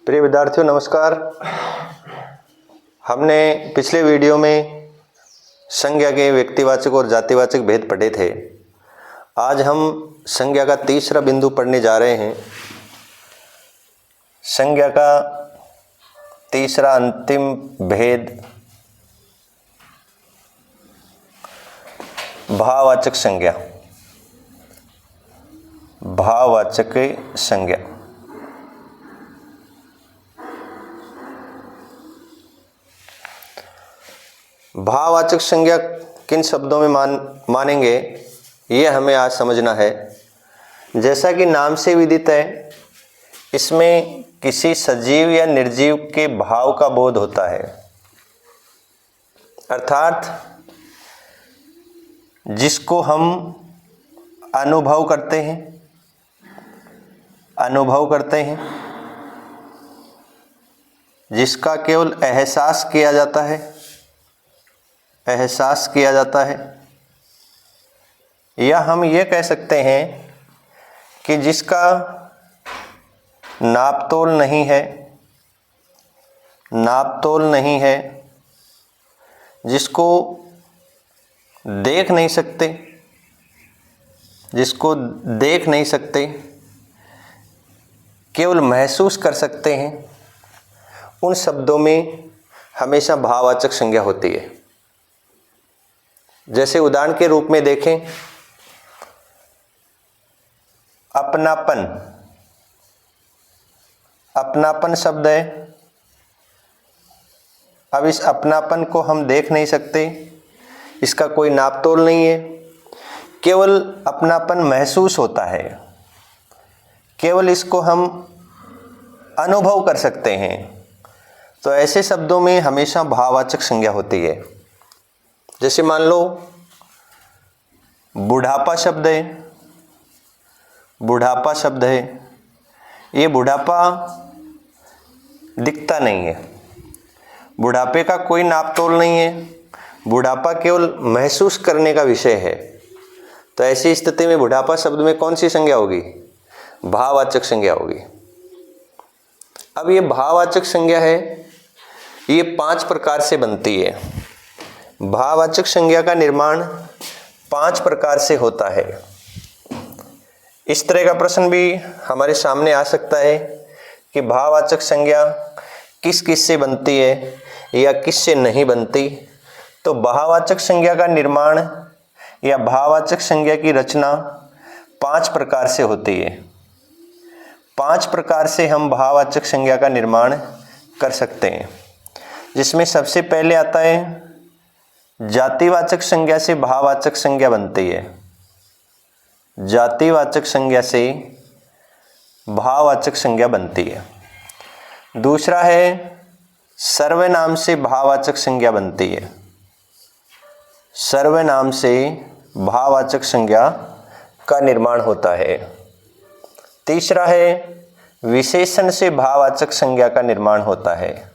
प्रिय विद्यार्थियों नमस्कार। हमने पिछले वीडियो में संज्ञा के व्यक्तिवाचक और जातिवाचक भेद पढ़े थे। आज हम संज्ञा का तीसरा बिंदु पढ़ने जा रहे हैं। संज्ञा का तीसरा अंतिम भेद भाववाचक संज्ञा। भाववाचक संज्ञा भाववाचक संज्ञा किन शब्दों में मानेंगे ये हमें आज समझना है। जैसा कि नाम से विदित है, इसमें किसी सजीव या निर्जीव के भाव का बोध होता है, अर्थात जिसको हम अनुभव करते हैं, जिसका केवल एहसास किया जाता है, या हम ये कह सकते हैं कि जिसका नापतोल नहीं है, जिसको देख नहीं सकते, केवल महसूस कर सकते हैं, उन शब्दों में हमेशा भाववाचक संज्ञा होती है। जैसे उदाहरण के रूप में देखें, अपनापन शब्द है। अब इस अपनापन को हम देख नहीं सकते, इसका कोई नापतोल नहीं है, केवल अपनापन महसूस होता है, केवल इसको हम अनुभव कर सकते हैं। तो ऐसे शब्दों में हमेशा भाववाचक संज्ञा होती है। जैसे मान लो बुढ़ापा शब्द है। ये बुढ़ापा दिखता नहीं है, बुढ़ापे का कोई नापतोल नहीं है, बुढ़ापा केवल महसूस करने का विषय है। तो ऐसी स्थिति में बुढ़ापा शब्द में कौन सी संज्ञा होगी? भाववाचक संज्ञा होगी। अब ये भाववाचक संज्ञा है, ये 5 प्रकार से बनती है। भाववाचक संज्ञा का निर्माण 5 प्रकार से होता है। इस तरह का प्रश्न भी हमारे सामने आ सकता है कि भाववाचक संज्ञा किस किस से बनती है या किस से नहीं बनती। तो भाववाचक संज्ञा का निर्माण या भाववाचक संज्ञा की रचना 5 प्रकार से होती है। 5 प्रकार से हम भाववाचक संज्ञा का निर्माण कर सकते हैं, जिसमें सबसे पहले आता है जातिवाचक संज्ञा से भाववाचक संज्ञा बनती है। जातिवाचक संज्ञा से भाववाचक संज्ञा बनती है। दूसरा है सर्वनाम से भाववाचक संज्ञा बनती है। सर्वनाम से भाववाचक संज्ञा का निर्माण होता है। तीसरा है विशेषण से भाववाचक संज्ञा का निर्माण होता है।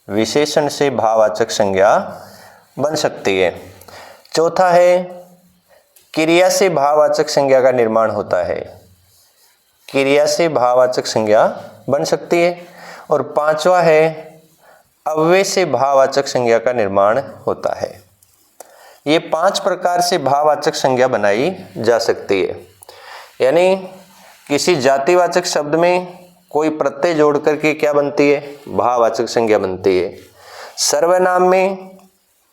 विशेषण से भाववाचक संज्ञा बन सकती है। चौथा है क्रिया से भाववाचक संज्ञा का निर्माण होता है। क्रिया से भाववाचक संज्ञा बन सकती है। और 5वां है अव्यय से भाववाचक संज्ञा का निर्माण होता है। ये 5 प्रकार से भाववाचक संज्ञा बनाई जा सकती है। यानी किसी जातिवाचक शब्द में कोई प्रत्यय जोड़ करके क्या बनती है? भाववाचक संज्ञा बनती है। सर्वनाम में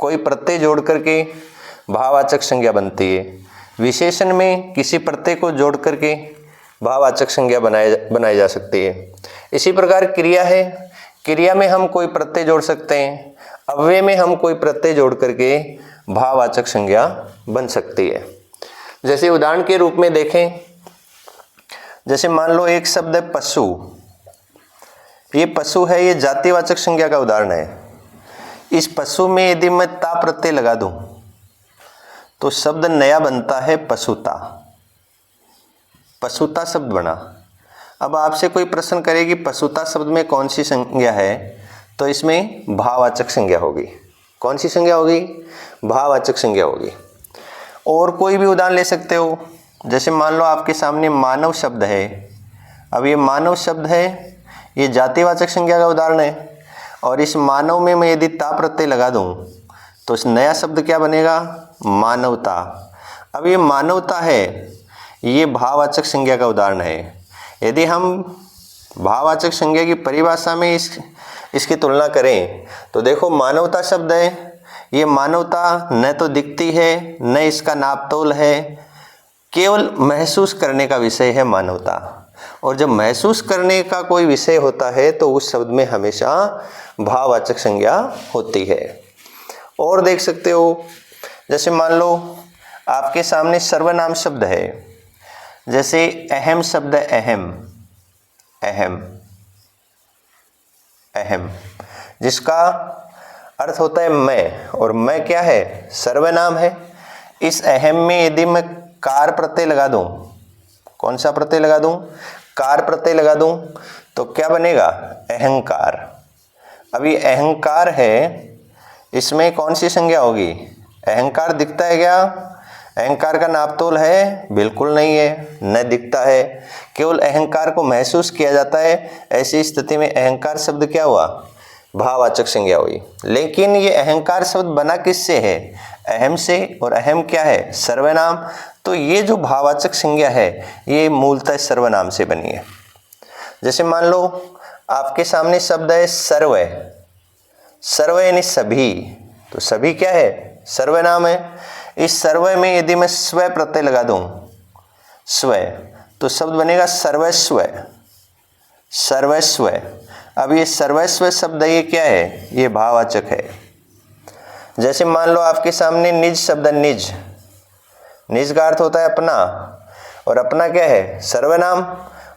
कोई प्रत्यय जोड़ करके भाववाचक संज्ञा बनती है। विशेषण में किसी प्रत्यय को जोड़ करके भाववाचक संज्ञा बनाई जा सकती है। इसी प्रकार क्रिया है, क्रिया में हम कोई प्रत्यय जोड़ सकते हैं। अव्यय में हम कोई प्रत्यय जोड़ करके भाववाचक संज्ञा बन सकती है। जैसे उदाहरण के रूप में देखें, जैसे मान लो एक शब्द है पशु। ये पशु है, ये जातिवाचक संज्ञा का उदाहरण है। इस पशु में यदि मैं ता प्रत्यय लगा दूं तो शब्द नया बनता है पशुता। पशुता शब्द बना। अब आपसे कोई प्रश्न करे कि पशुता शब्द में कौन सी संज्ञा है, तो इसमें भाववाचक संज्ञा होगी। कौन सी संज्ञा होगी? भाववाचक संज्ञा होगी। और कोई भी उदाहरण ले सकते हो। जैसे मान लो आपके सामने मानव शब्द है। अब ये मानव शब्द है, ये जातिवाचक संज्ञा का उदाहरण है। और इस मानव में मैं यदि ता प्रत्यय लगा दूं तो इस नया शब्द क्या बनेगा, मानवता। अब ये मानवता है, ये भाववाचक संज्ञा का उदाहरण है। यदि हम भाववाचक संज्ञा की परिभाषा में इसकी तुलना करें तो देखो मानवता शब्द है, ये मानवता न तो दिखती है न इसका नापतोल है, केवल महसूस करने का विषय है मानवता। और जब महसूस करने का कोई विषय होता है तो उस शब्द में हमेशा भाववाचक संज्ञा होती है। और देख सकते हो, जैसे मान लो आपके सामने सर्वनाम शब्द है, जैसे अहम शब्द है, अहम अहम अहम, जिसका अर्थ होता है मैं, और मैं क्या है, सर्वनाम है। इस अहम में यदि मैं कार प्रत्यय लगा दूं, कौन सा प्रत्यय लगा दूं, कार प्रत्यय लगा दूं, तो क्या बनेगा, अहंकार। अब ये अहंकार है, इसमें कौन सी संज्ञा होगी, अहंकार दिखता है क्या, अहंकार का नापतोल है, बिल्कुल नहीं है, न दिखता है, केवल अहंकार को महसूस किया जाता है। ऐसी स्थिति में अहंकार शब्द क्या हुआ, भाववाचक संज्ञा हुई। लेकिन ये अहंकार शब्द बना किससे है, अहम से, और अहम क्या है, सर्वनाम। तो ये जो भाववाचक संज्ञा है ये मूलतः सर्वनाम से बनी है। जैसे मान लो आपके सामने शब्द है सर्व, सर्व यानी सभी, तो सभी क्या है, सर्वनाम है। इस सर्व में यदि मैं स्व प्रत्यय लगा दूं, स्व, तो शब्द बनेगा सर्वस्व, सर्वस्व। अब ये सर्वस्व शब्द ये क्या है, ये भाववाचक है। जैसे मान लो आपके सामने निज शब्द, निज, निज का अर्थ होता है अपना, और अपना क्या है, सर्वनाम।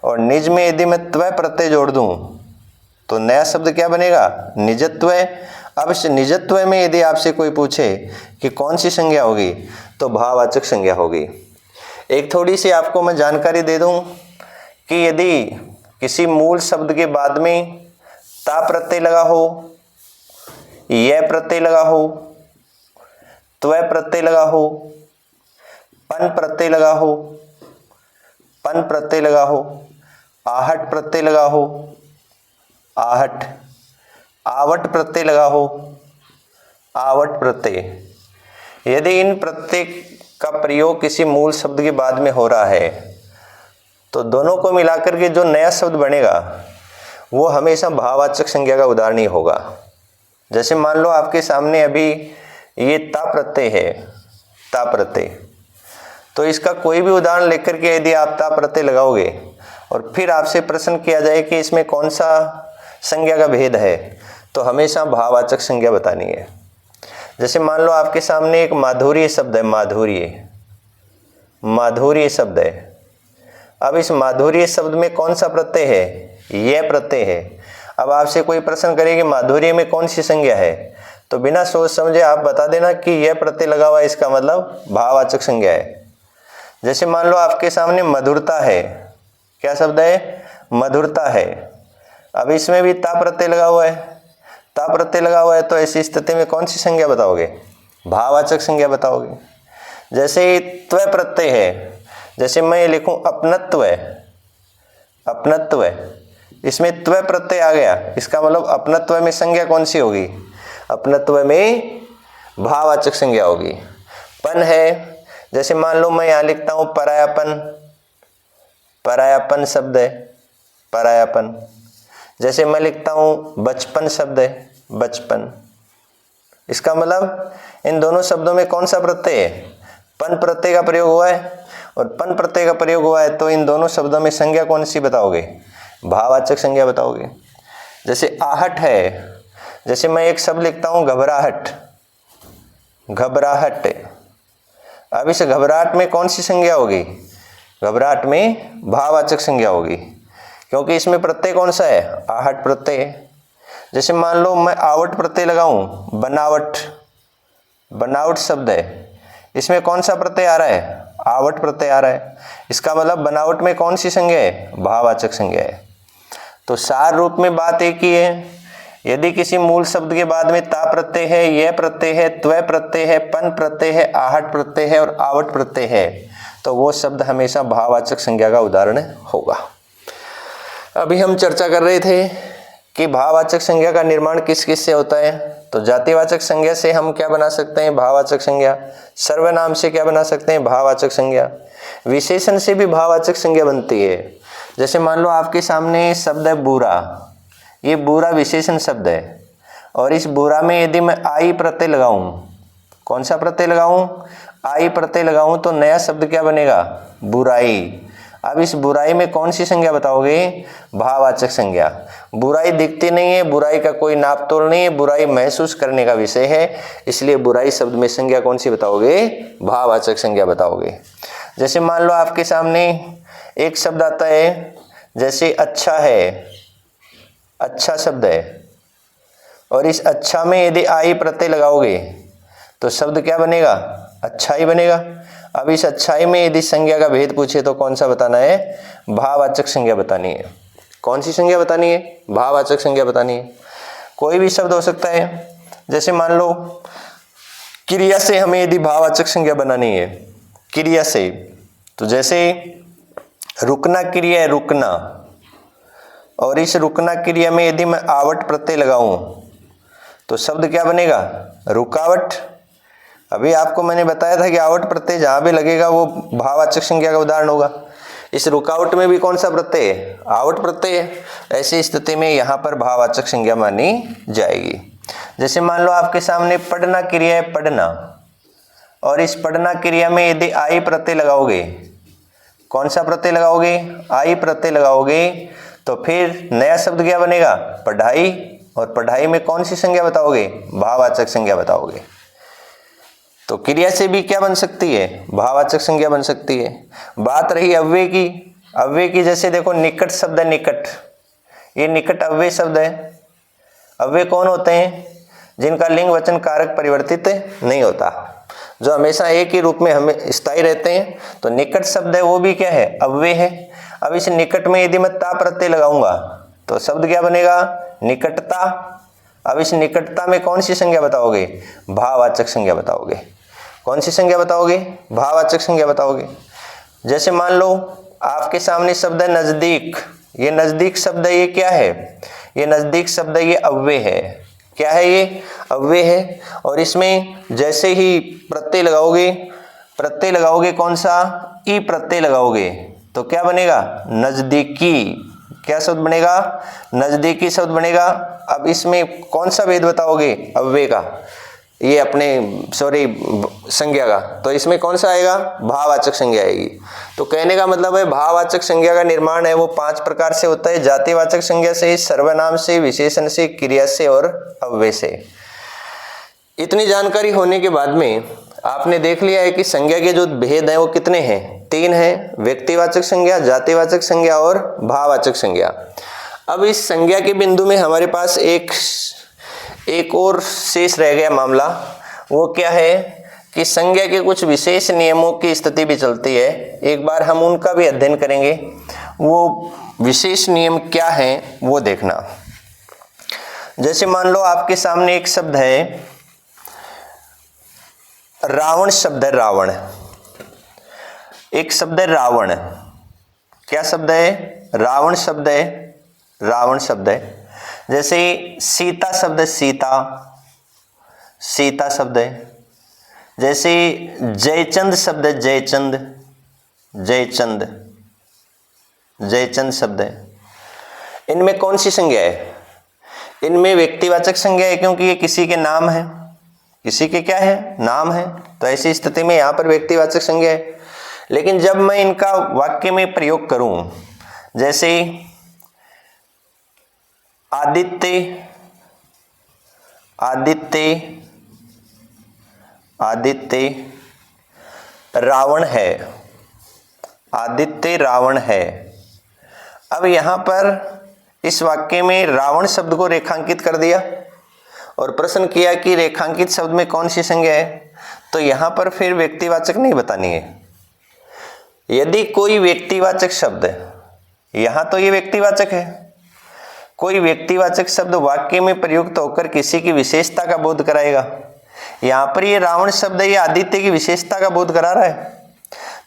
और निज में यदि मैं त्व प्रत्यय जोड़ दूं तो नया शब्द क्या बनेगा, निजत्व। अब इस निजत्व में यदि आपसे कोई पूछे कि कौन सी संज्ञा होगी, तो भाववाचक संज्ञा होगी। एक थोड़ी सी आपको मैं जानकारी दे दूं कि यदि किसी मूल शब्द के बाद में ता प्रत्यय लगा हो, यह प्रत्यय लगा हो, त्व प्रत्यय लगा हो, पन प्रत्यय लगा हो, पन प्रत्यय लगा हो, आहट प्रत्यय लगा हो, आहट, आवट प्रत्यय लगा हो, आवट प्रत्यय, यदि इन प्रत्यय का प्रयोग किसी मूल शब्द के बाद में हो रहा है तो दोनों को मिलाकर के जो नया शब्द बनेगा वो हमेशा भाववाचक संज्ञा का उदाहरण ही होगा। जैसे मान लो आपके सामने अभी ये ता प्रत्यय है, ता प्रत्यय, तो इसका कोई भी उदाहरण लेकर के यदि आप ता प्रत्यय लगाओगे और फिर आपसे प्रश्न किया जाए कि इसमें कौन सा संज्ञा का भेद है, तो हमेशा भाववाचक संज्ञा बतानी है। जैसे मान लो आपके सामने एक माधुर्य शब्द है, माधुर्य, माधुर्य शब्द है। अब इस माधुर्य शब्द में कौन सा प्रत्यय है, यह प्रत्यय है। अब आपसे कोई प्रश्न करे कि माधुर्य में कौन सी संज्ञा है, तो बिना सोच समझे आप बता देना कि यह प्रत्यय लगा हुआ है, इसका मतलब भाववाचक संज्ञा है। जैसे मान लो आपके सामने मधुरता है, क्या शब्द है, मधुरता है। अब इसमें भी ता प्रत्यय लगा हुआ है, ता प्रत्यय लगा हुआ है, तो ऐसी स्थिति में कौन सी संज्ञा बताओगे, भाववाचक संज्ञा बताओगे। जैसे त्व प्रत्यय है, जैसे मैं ये लिखूं अपनत्व, अपनत्व, इसमें त्व प्रत्यय आ गया, इसका मतलब अपनत्व में संज्ञा कौन सी होगी, अपनत्व में भाववाचक संज्ञा होगी। पन है, जैसे मान लो मैं यहाँ लिखता हूँ परायापन, परायापन शब्द है, परायापन। जैसे मैं लिखता हूँ बचपन शब्द है, बचपन। इसका मतलब इन दोनों शब्दों में कौन सा प्रत्यय है, पन प्रत्यय का प्रयोग हुआ है, और पन प्रत्यय का प्रयोग हुआ है, तो इन दोनों शब्दों में संज्ञा कौन सी बताओगे, भाववाचक संज्ञा बताओगे। जैसे आहट है, जैसे मैं एक शब्द लिखता हूँ घबराहट, घबराहट। अब इस घबराहट में कौन सी संज्ञा होगी, घबराहट में भाववाचक संज्ञा होगी, क्योंकि इसमें प्रत्यय कौन सा है, आहट प्रत्यय। जैसे मान लो मैं आवट प्रत्यय लगाऊं, बनावट, बनावट शब्द है, इसमें कौन सा प्रत्यय आ रहा है, आवट प्रत्यय आ रहा है, इसका मतलब बनावट में कौन सी संज्ञा है, भाववाचक संज्ञा है। तो सार रूप में बात एक ही है, यदि किसी मूल शब्द के बाद में ता प्रत्यय है, यह प्रत्यय है, त्व प्रत्यय है, पन प्रत्यय है, आहट प्रत्यय है और आवट प्रत्यय है, तो वो शब्द हमेशा भाववाचक संज्ञा का उदाहरण होगा। अभी हम चर्चा कर रहे थे कि भाववाचक संज्ञा का निर्माण किस किस से होता है। तो जातिवाचक संज्ञा से हम क्या बना सकते हैं, भाववाचक संज्ञा। सर्वनाम से क्या बना सकते हैं, भाववाचक संज्ञा। विशेषण से भी भाववाचक संज्ञा बनती है। जैसे मान लो आपके सामने शब्द है बुरा, ये बुरा विशेषण शब्द है, और इस बुरा में यदि मैं आई प्रत्यय लगाऊं, कौन सा प्रत्यय लगाऊं, आई प्रत्यय लगाऊं, तो नया शब्द क्या बनेगा, बुराई। अब इस बुराई में कौन सी संज्ञा बताओगे, भाववाचक संज्ञा। बुराई दिखती नहीं है, बुराई का कोई नाप तोल नहीं है, बुराई महसूस करने का विषय है, इसलिए बुराई शब्द में संज्ञा कौन सी बताओगे, भाववाचक संज्ञा बताओगे। जैसे मान लो आपके सामने एक शब्द आता है, जैसे अच्छा है, अच्छा शब्द है, और इस अच्छा में यदि आई प्रत्यय लगाओगे तो शब्द क्या बनेगा, अच्छाई बनेगा। अब इस अच्छाई में यदि संज्ञा का भेद पूछे तो कौन सा बताना है, भाववाचक संज्ञा बतानी है। कौन सी संज्ञा बतानी है, भाववाचक संज्ञा बतानी है। कोई भी शब्द हो सकता है, जैसे मान लो क्रिया से हमें यदि भाववाचक संज्ञा बनानी है, क्रिया से, तो जैसे रुकना क्रिया है, रुकना, और इस रुकना क्रिया में यदि मैं आवट प्रत्यय लगाऊं तो शब्द क्या बनेगा, रुकावट। अभी आपको मैंने बताया था कि आवट प्रत्यय जहां भी लगेगा वो भाववाचक संज्ञा का उदाहरण होगा। इस रुकावट में भी कौन सा प्रत्यय है, आवट प्रत्यय है। ऐसी स्थिति में यहाँ पर भाववाचक संज्ञा मानी जाएगी। जैसे मान लो आपके सामने पढ़ना क्रिया है, पढ़ना, और इस पढ़ना क्रिया में यदि आई प्रत्यय लगाओगे, कौन सा प्रत्यय लगाओगे, आई प्रत्यय लगाओगे, तो फिर नया शब्द क्या बनेगा, पढ़ाई। और पढ़ाई में कौन सी संज्ञा बताओगे, भाववाचक संज्ञा बताओगे। तो क्रिया से भी क्या बन सकती है, भाववाचक संज्ञा बन सकती है। बात रही अव्यय की, अव्यय की जैसे देखो निकट शब्द है, निकट, ये निकट अव्यय शब्द है। अव्यय कौन होते हैं, जिनका लिंग वचन कारक परिवर्तित नहीं होता, जो हमेशा एक ही रूप में हमें स्थायी रहते हैं। तो निकट शब्द है वो भी क्या है, अव्यय है। अब इस निकट में यदि मैं ता प्रत्यय लगाऊंगा तो शब्द क्या बनेगा, निकटता। अब इस निकटता में कौन सी संज्ञा बताओगे, भाववाचक संज्ञा बताओगे। कौन सी संज्ञा बताओगे, भाववाचक संज्ञा बताओगे। जैसे मान लो आपके सामने शब्द है नजदीक, ये नजदीक शब्द है, ये क्या है, ये नजदीक शब्द है, ये अव्यय है। क्या है, ये अव्यय है। और इसमें जैसे ही प्रत्यय लगाओगे कौन सा, ई प्रत्यय लगाओगे, तो क्या बनेगा, नजदीकी। क्या शब्द बनेगा, नजदीकी शब्द बनेगा। अब इसमें कौन सा भेद बताओगे, अव्यय का, ये अपने संज्ञा का, तो इसमें कौन सा आएगा, भाववाचक संज्ञा आएगी। तो कहने का मतलब है भाववाचक संज्ञा का निर्माण है वो 5 प्रकार से होता है, जातिवाचक संज्ञा से, सर्वनाम से, विशेषण से, क्रिया से और अव्यय से। इतनी जानकारी होने के बाद में आपने देख लिया है कि संज्ञा के जो भेद हैं वो कितने हैं, 3 हैं, व्यक्तिवाचक संज्ञा, जातिवाचक संज्ञा और भाववाचक संज्ञा। अब इस संज्ञा के बिंदु में हमारे पास एक और शेष रह गया मामला। वो क्या है कि संज्ञा के कुछ विशेष नियमों की स्थिति भी चलती है, एक बार हम उनका भी अध्ययन करेंगे। वो विशेष नियम क्या हैं वो देखना। जैसे मान लो आपके सामने एक शब्द है, रावण शब्द है, रावण। एक शब्द है रावण, क्या शब्द है, रावण शब्द है, रावण शब्द है। जैसे सीता शब्द है, सीता, सीता शब्द है। जैसे जयचंद शब्द है, जयचंद, जयचंद, जयचंद शब्द है। इनमें कौन सी संज्ञा है, इनमें व्यक्तिवाचक संज्ञा है, क्योंकि ये किसी के नाम है, किसी के क्या है, नाम है। तो ऐसी स्थिति में यहाँ पर व्यक्तिवाचक संज्ञा है। लेकिन जब मैं इनका वाक्य में प्रयोग करूं, जैसे आदित्य, आदित्य, आदित्य रावण है, आदित्य रावण है। अब यहाँ पर इस वाक्य में रावण शब्द को रेखांकित कर दिया और प्रश्न किया कि रेखांकित शब्द में कौन सी संज्ञा है, तो यहाँ पर फिर व्यक्तिवाचक नहीं बतानी है। यदि कोई व्यक्तिवाचक शब्द, यहाँ तो ये व्यक्तिवाचक है, कोई व्यक्तिवाचक शब्द वाक्य में प्रयुक्त होकर किसी की विशेषता का बोध कराएगा, यहाँ पर ये रावण शब्द ये आदित्य की विशेषता का बोध करा रहा है,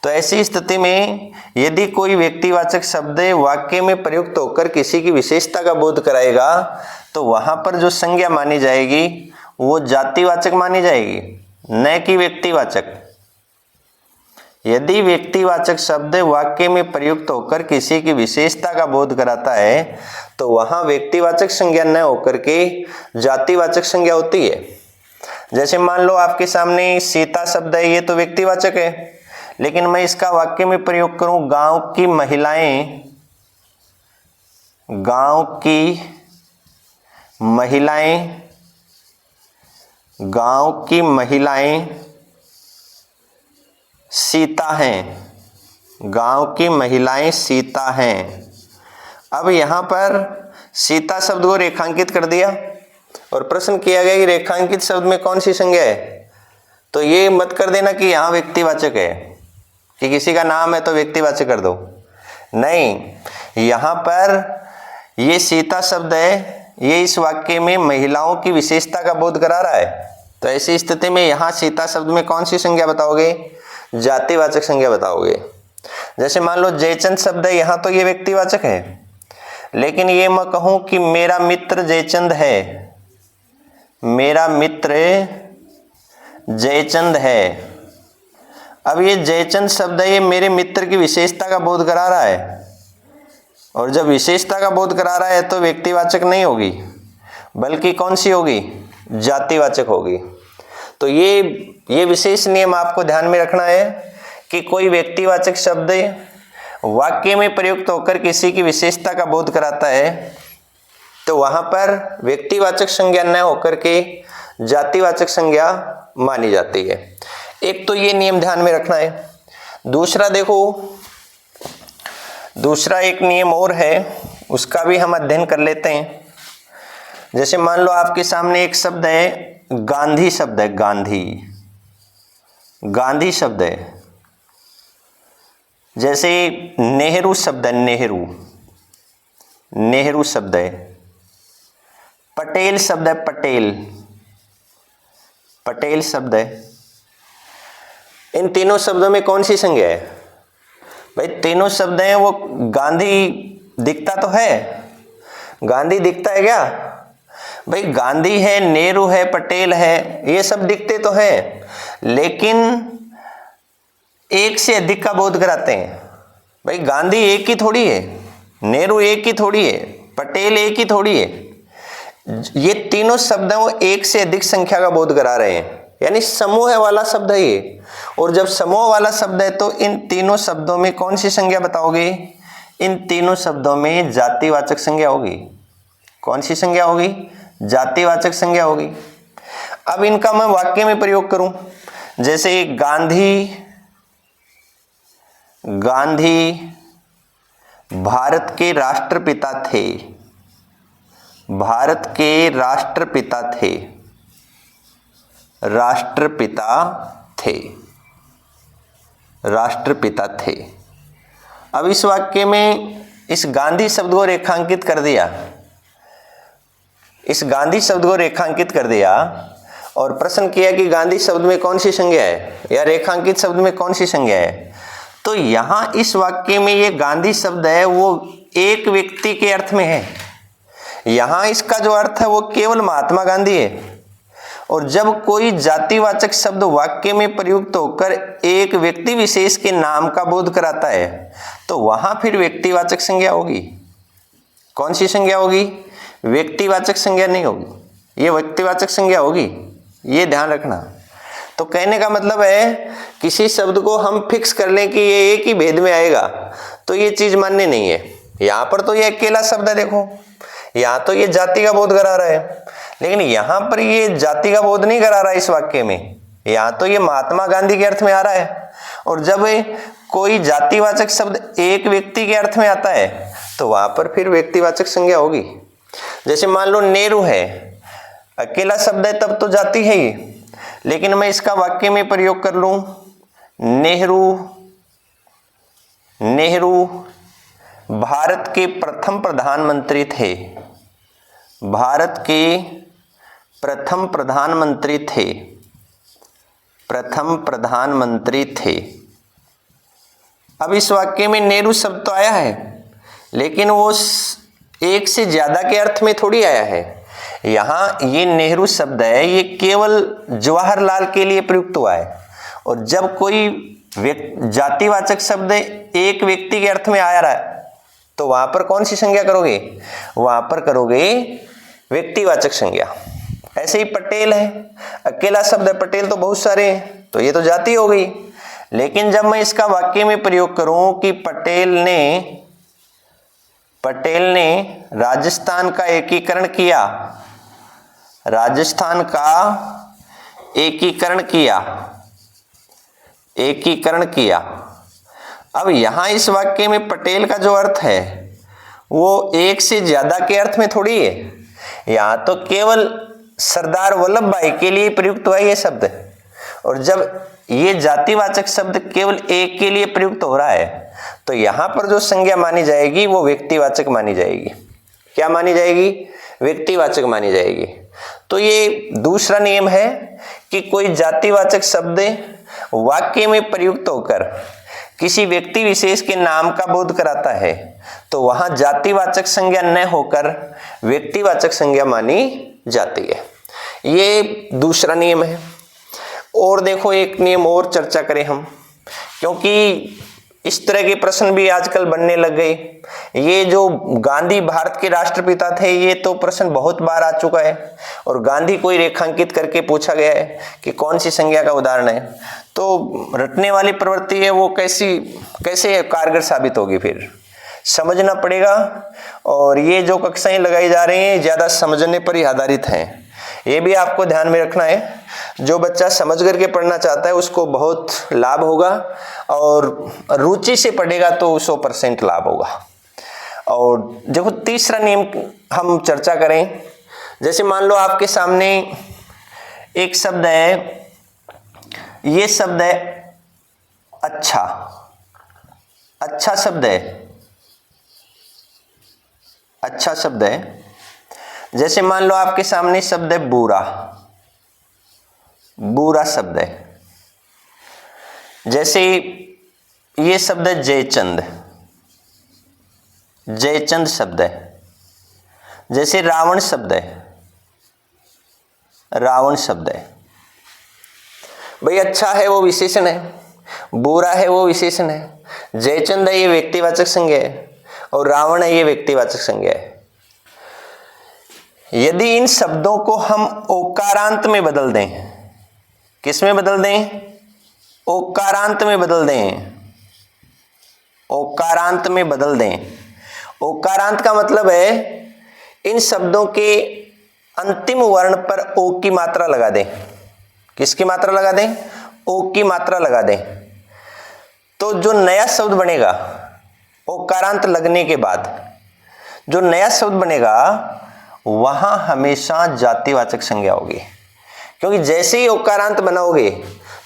तो ऐसी स्थिति में यदि कोई व्यक्तिवाचक शब्द वाक्य में प्रयुक्त होकर किसी की विशेषता का बोध कराएगा तो वहां पर जो संज्ञा मानी जाएगी वो जातिवाचक मानी जाएगी, न कि व्यक्तिवाचक। यदि व्यक्तिवाचक शब्द वाक्य में प्रयुक्त होकर किसी की विशेषता का बोध कराता है तो वहां व्यक्तिवाचक संज्ञा न होकर के जातिवाचक संज्ञा होती है। जैसे मान लो आपके सामने सीता शब्द है, ये तो व्यक्तिवाचक है, लेकिन मैं इसका वाक्य में प्रयोग करूं गांव की महिलाएं, गांव की महिलाएं, गांव की महिलाएं सीता हैं, गांव की महिलाएं सीता हैं। अब यहां पर सीता शब्द को रेखांकित कर दिया और प्रश्न किया गया कि रेखांकित शब्द में कौन सी संज्ञा है, तो ये मत कर देना कि यहां व्यक्तिवाचक है, कि किसी का नाम है तो व्यक्तिवाचक कर दो। नहीं, यहां पर ये सीता शब्द है, ये इस वाक्य में महिलाओं की विशेषता का बोध करा रहा है। तो ऐसी स्थिति में यहां सीता शब्द में कौन सी संज्ञा बताओगे, जातिवाचक संज्ञा बताओगे। जैसे मान लो जयचंद शब्द है, यहां तो ये व्यक्तिवाचक है, लेकिन ये मैं कहूं कि मेरा मित्र जयचंद है, मेरा मित्र जयचंद है। अब ये जयचंद शब्द है, ये मेरे मित्र की विशेषता का बोध करा रहा है, और जब विशेषता का बोध करा रहा है तो व्यक्तिवाचक नहीं होगी, बल्कि कौन सी होगी, जातिवाचक होगी। तो ये विशेष नियम आपको ध्यान में रखना है कि कोई व्यक्तिवाचक शब्द वाक्य में प्रयुक्त होकर किसी की विशेषता का बोध कराता है तो वहां पर व्यक्तिवाचक संज्ञा न होकर के जातिवाचक संज्ञा मानी जाती है। एक तो ये नियम ध्यान में रखना है। दूसरा देखो, दूसरा एक नियम और है, उसका भी हम अध्ययन कर लेते हैं। जैसे मान लो आपके सामने एक शब्द है, गांधी शब्द है, गांधी, गांधी शब्द है। जैसे नेहरू शब्द है, नेहरू, नेहरू शब्द है। पटेल शब्द है, पटेल, पटेल शब्द है। इन तीनों शब्दों में कौन सी संज्ञा है भाई? तीनों शब्द हैं, वो गांधी दिखता तो है, गांधी दिखता है क्या भाई? गांधी है, नेहरू है, पटेल है, ये सब दिखते तो हैं, लेकिन एक से अधिक का बोध कराते हैं। भाई गांधी एक ही थोड़ी है, नेहरू एक ही थोड़ी है, पटेल एक ही थोड़ी है। ये तीनों शब्द हैं वो एक से अधिक संख्या का बोध करा रहे हैं, यानी समूह वाला शब्द है ये। और जब समूह वाला शब्द है तो इन तीनों शब्दों में कौन सी संज्ञा बताओगे? इन तीनों शब्दों में जातिवाचक संज्ञा होगी। कौन सी संज्ञा होगी? जातिवाचक संज्ञा होगी। अब इनका मैं वाक्य में प्रयोग करूं, जैसे गांधी, गांधी भारत के राष्ट्रपिता थे, भारत के राष्ट्रपिता थे, राष्ट्रपिता थे, राष्ट्रपिता थे। अब इस वाक्य में इस गांधी शब्द को रेखांकित कर दिया, इस गांधी शब्द को रेखांकित कर दिया और प्रश्न किया कि गांधी शब्द में कौन सी संज्ञा है या रेखांकित शब्द में कौन सी संज्ञा है। तो यहां इस वाक्य में ये गांधी शब्द है वो एक व्यक्ति के अर्थ में है, यहां इसका जो अर्थ है वो केवल महात्मा गांधी है। और जब कोई जातिवाचक शब्द वाक्य में प्रयुक्त होकर एक व्यक्ति विशेष के नाम का बोध कराता है तो वहां फिर व्यक्तिवाचक संज्ञा होगी। कौन सी संज्ञा होगी? व्यक्तिवाचक संज्ञा नहीं होगी, ये व्यक्तिवाचक संज्ञा होगी, ये ध्यान रखना। तो कहने का मतलब है किसी शब्द को हम फिक्स कर लें कि ये एक ही भेद में आएगा तो ये चीज मान्य नहीं है। यहां पर तो ये अकेला शब्द है, देखो यहां तो ये जाति का बोध करा रहा है, लेकिन यहां पर ये जाति का बोध नहीं करा रहा है इस वाक्य में, यहां तो ये महात्मा गांधी के अर्थ में आ रहा है। और जब कोई जातिवाचक शब्द एक व्यक्ति के अर्थ में आता है तो वहां पर फिर व्यक्तिवाचक संज्ञा होगी। जैसे मान लो नेहरू है, अकेला शब्द है तब तो जाति है ही, लेकिन मैं इसका वाक्य में प्रयोग कर लूं नेहरू, नेहरू भारत के प्रथम प्रधानमंत्री थे, भारत के प्रथम प्रधानमंत्री थे, प्रथम प्रधानमंत्री थे। अब इस वाक्य में नेहरू शब्द तो आया है, लेकिन वो एक से ज्यादा के अर्थ में थोड़ी आया है। यहाँ ये नेहरू शब्द है, ये केवल जवाहरलाल के लिए प्रयुक्त हुआ है। और जब कोई जातिवाचक शब्द एक व्यक्ति के अर्थ में आ रहा है तो वहां पर कौन सी संज्ञा करोगे? वहां पर करोगे व्यक्तिवाचक संज्ञा। ऐसे ही पटेल है, अकेला शब्द है, पटेल तो बहुत सारे हैं, तो ये तो जाति हो गई। लेकिन जब मैं इसका वाक्य में प्रयोग करूं कि पटेल ने राजस्थान का एकीकरण किया, राजस्थान का एकीकरण किया। अब यहां इस वाक्य में पटेल का जो अर्थ है वो एक से ज्यादा के अर्थ में थोड़ी है। यहां तो केवल सरदार वल्लभ भाई के लिए प्रयुक्त हुआ ये शब्द। और जब ये जातिवाचक शब्द केवल एक के लिए प्रयुक्त हो रहा है तो यहां पर जो संज्ञा मानी जाएगी वो व्यक्तिवाचक मानी जाएगी। क्या मानी जाएगी? व्यक्तिवाचक मानी जाएगी। तो ये दूसरा नियम है कि कोई जातिवाचक शब्द वाक्य में प्रयुक्त होकर किसी व्यक्ति विशेष के नाम का बोध कराता है तो वहां जातिवाचक संज्ञा न होकर व्यक्तिवाचक संज्ञा मानी जाती है। ये दूसरा नियम है। और देखो एक नियम और चर्चा करें हम, क्योंकि इस तरह के प्रश्न भी आजकल बनने लग गए। ये जो गांधी भारत के राष्ट्रपिता थे, ये तो प्रश्न बहुत बार आ चुका है और गांधी को ही रेखांकित करके पूछा गया है कि कौन सी संज्ञा का उदाहरण है। तो रटने वाली प्रवृत्ति है वो कैसे कारगर साबित होगी, फिर समझना पड़ेगा। और ये जो कक्षाएं लगाई जा रही हैं ज्यादा समझने पर ही आधारित हैं, ये भी आपको ध्यान में रखना है। जो बच्चा समझ करके पढ़ना चाहता है उसको बहुत लाभ होगा, और रुचि से पढ़ेगा तो 100% लाभ होगा। और देखो तीसरा नियम हम चर्चा करें। जैसे मान लो आपके सामने एक शब्द है, ये शब्द है अच्छा शब्द है। जैसे मान लो आपके सामने शब्द है बुरा शब्द है। जैसे ये शब्द है जयचंद शब्द है। जैसे रावण शब्द है। भाई अच्छा है वो विशेषण है, बुरा है वो विशेषण है, जयचंद है ये व्यक्तिवाचक संज्ञा है, और रावण है ये व्यक्तिवाचक संज्ञा है। यदि इन शब्दों को हम ओकारांत में बदल दें, किस में बदल दें? ओकारांत में बदल दें। ओकारांत का मतलब है इन शब्दों के अंतिम वर्ण पर ओ की मात्रा लगा दें। किसकी मात्रा लगा दें? ओ की मात्रा लगा दें। तो जो नया शब्द बनेगा ओकारांत लगने के बाद, जो नया शब्द बनेगा वहां हमेशा जातिवाचक संज्ञा होगी। क्योंकि जैसे ही ओकारांत बनाओगे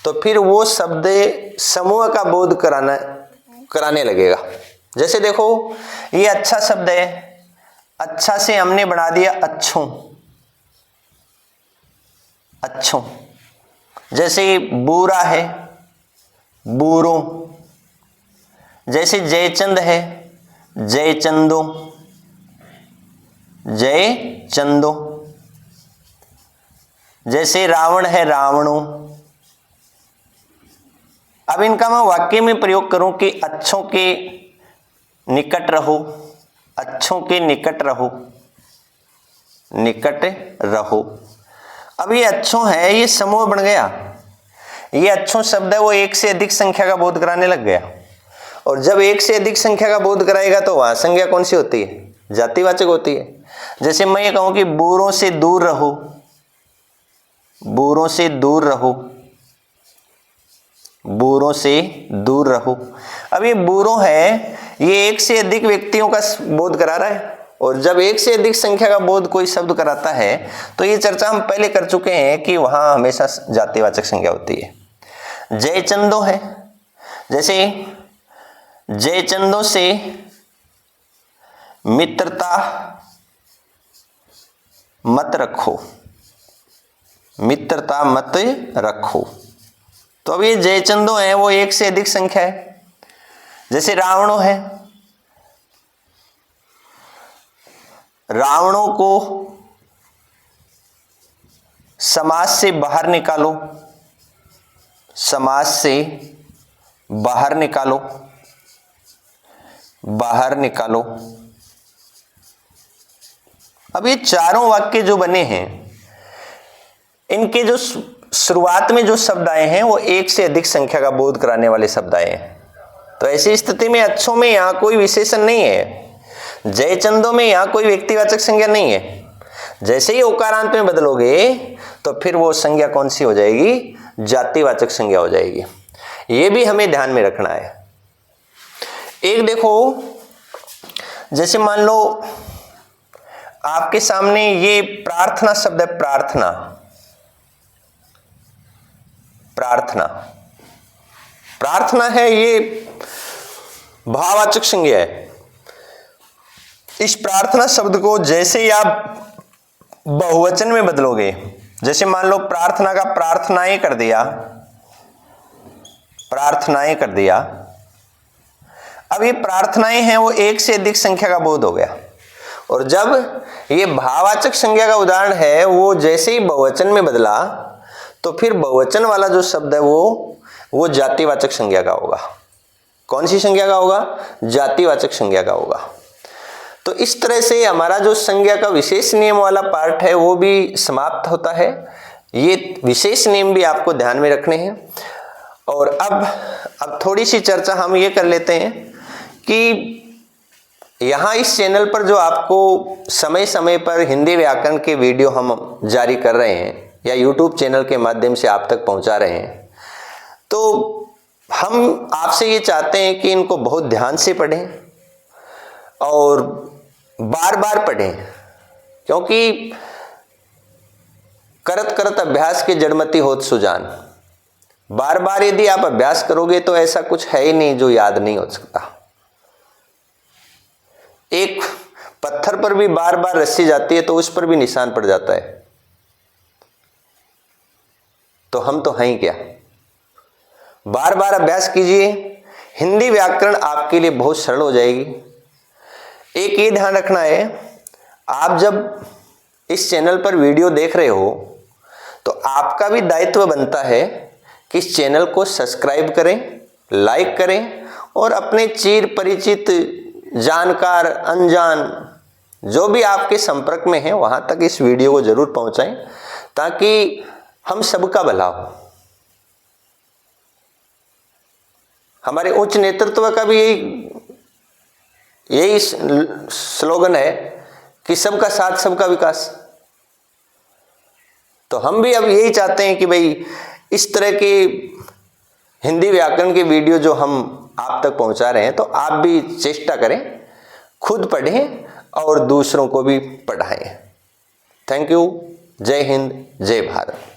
तो फिर वो शब्द समूह का बोध कराने लगेगा। जैसे देखो ये अच्छा शब्द है, अच्छा से हमने बना दिया अच्छों। जैसे बुरा है बुरों। जैसे जयचंद है जयचंदों। जैसे रावण है रावणों। अब इनका मैं वाक्य में प्रयोग करूं कि अच्छों के निकट रहो। अब ये अच्छों है, ये समूह बन गया। ये अच्छों शब्द है वो एक से अधिक संख्या का बोध कराने लग गया। और जब एक से अधिक संख्या का बोध कराएगा तो वहां संज्ञा कौन सी होती है? जातिवाचक होती है। जैसे मैं ये कहूं कि बुरों से दूर रहो। अब ये बुरों है, ये एक से अधिक व्यक्तियों का बोध करा रहा है। और जब एक से अधिक संख्या का बोध कोई शब्द कराता है तो ये चर्चा हम पहले कर चुके हैं कि वहां हमेशा जातिवाचक संज्ञा होती है। जयचंदों है, जैसे जयचंदों से मित्रता मत रखो। तो अब ये जयचंदों है वो एक से अधिक संख्या है। जैसे रावणो है, रावणों को समाज से बाहर निकालो, समाज से बाहर निकालो, बाहर निकालो। अब ये चारों वाक्य जो बने हैं, इनके जो शुरुआत में जो शब्द आए हैं वो एक से अधिक संख्या का बोध कराने वाले शब्द आए हैं। तो ऐसी स्थिति में अच्छों में यहां कोई विशेषण नहीं है, जयचंदों में यहां कोई व्यक्तिवाचक संज्ञा नहीं है। जैसे ही ओकारांत में बदलोगे तो फिर वो संज्ञा कौन सी हो जाएगी? जातिवाचक संज्ञा हो जाएगी। ये भी हमें ध्यान में रखना है। एक देखो, जैसे मान लो आपके सामने ये प्रार्थना शब्द है, प्रार्थना, प्रार्थना, प्रार्थना है, ये भाववाचक संज्ञा है। इस प्रार्थना शब्द को जैसे ही आप बहुवचन में बदलोगे, जैसे मान लो प्रार्थना का प्रार्थनाएं कर दिया, प्रार्थनाएं कर दिया। अब ये प्रार्थनाएं हैं वो एक से अधिक संख्या का बोध हो गया। और जब ये भाववाचक संज्ञा का उदाहरण है, वो जैसे ही बहुवचन में बदला तो फिर बहुवचन वाला जो शब्द है वो जातिवाचक संज्ञा का होगा। कौन सी संज्ञा का होगा? जातिवाचक संज्ञा का होगा। तो इस तरह से हमारा जो संज्ञा का विशेष नियम वाला पार्ट है वो भी समाप्त होता है। ये विशेष नियम भी आपको ध्यान में रखने हैं। और अब थोड़ी सी चर्चा हम ये कर लेते हैं कि यहाँ इस चैनल पर जो आपको समय समय पर हिंदी व्याकरण के वीडियो हम जारी कर रहे हैं या YouTube चैनल के माध्यम से आप तक पहुँचा रहे हैं, तो हम आपसे ये चाहते हैं कि इनको बहुत ध्यान से पढ़ें और बार बार पढ़ें, क्योंकि करत करत अभ्यास के जड़मति होत सुजान। बार बार यदि आप अभ्यास करोगे तो ऐसा कुछ है ही नहीं जो याद नहीं हो सकता। एक पत्थर पर भी बार बार रस्सी जाती है तो उस पर भी निशान पड़ जाता है। तो हम तो हैं ही क्या। बार बार अभ्यास कीजिए, हिंदी व्याकरण आपके लिए बहुत सरल हो जाएगी। एक ये ध्यान रखना है, आप जब इस चैनल पर वीडियो देख रहे हो तो आपका भी दायित्व बनता है कि इस चैनल को सब्सक्राइब करें, लाइक करें और अपने चिर परिचित, जानकार, अनजान जो भी आपके संपर्क में है वहां तक इस वीडियो को जरूर पहुंचाएं, ताकि हम सबका भला हो। हमारे उच्च नेतृत्व का भी यही स्लोगन है कि सबका साथ सबका विकास। तो हम भी अब यही चाहते हैं कि भाई इस तरह के हिंदी व्याकरण के वीडियो जो हम आप तक पहुंचा रहे हैं, तो आप भी चेष्टा करें, खुद पढ़ें और दूसरों को भी पढ़ाएं। Thank you. जय हिंद, जय भारत।